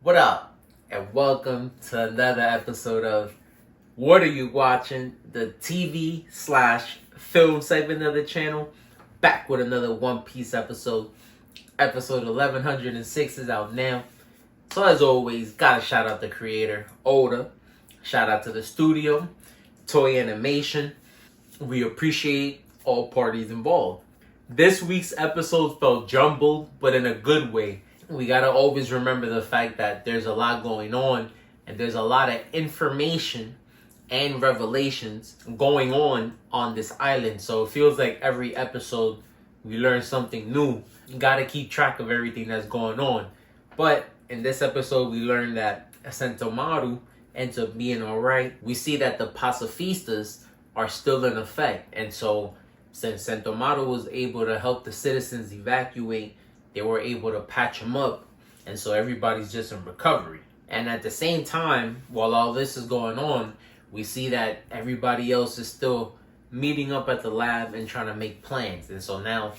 What up? And welcome to another episode of What Are You Watching? The TV slash film segment of the channel. Back with another One Piece episode. Episode 1106 is out now. So as always, gotta shout out the creator, Oda. Shout out to the studio, Toei Animation. We appreciate all parties involved. This week's episode felt jumbled, but in a good way. We gotta always remember the fact that there's a lot going on and there's a lot of information and revelations going on this island. So it feels like every episode we learn something new. You gotta keep track of everything that's going on. But in this episode, we learned that Sentomaru ends up being alright. We see that the pacifistas are still in effect. And so since Sentomaru was able to help the citizens evacuate, they were able to patch him up, and so everybody's just in recovery. And at the same time, while all this is going on, we see that everybody else is still meeting up at the lab and trying to make plans. And so now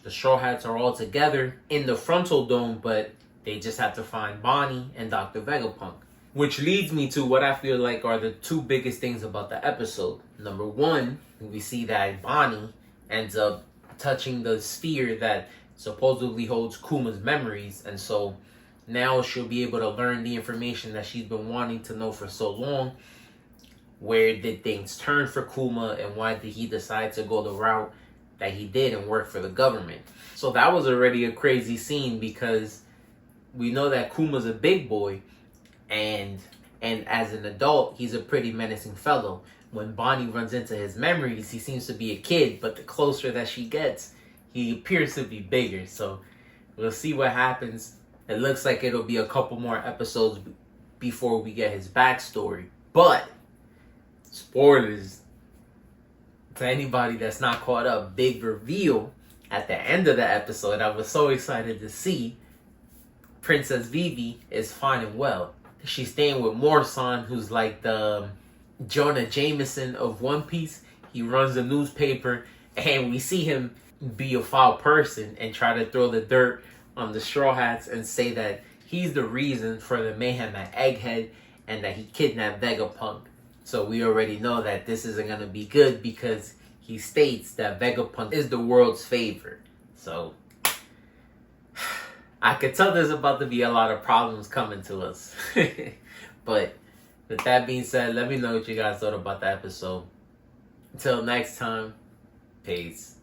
the Straw Hats are all together in the frontal dome, but they just have to find Bonnie and Dr. Vegapunk. Which leads me to what I feel like are the two biggest things about the episode. Number one, we see that Bonnie ends up touching the sphere that supposedly holds Kuma's memories, and so now she'll be able to learn the information that she's been wanting to know for so long. Where did things turn for Kuma, and why did he decide to go the route that he did and work for the government? So that was already a crazy scene, because we know that Kuma's a big boy, and as an adult he's a pretty menacing fellow. When Bonnie runs into his memories, he seems to be a kid, but the closer that she gets, he appears to be bigger. So we'll see what happens. It looks like it'll be a couple more episodes before we get his backstory. But spoilers to anybody that's not caught up, big reveal at the end of the episode. I was so excited to see Princess Vivi is fine and well. She's staying with Mor-san, who's like the Jonah Jameson of One Piece. He runs a newspaper, and we see him be a foul person and try to throw the dirt on the Straw Hats and say that he's the reason for the mayhem at Egghead and that he kidnapped Vegapunk. So we already know that this isn't going to be good, because he states that Vegapunk is the world's favorite. So I could tell there's about to be a lot of problems coming to us. But with that being said, let me know what you guys thought about the episode. Until next time, peace.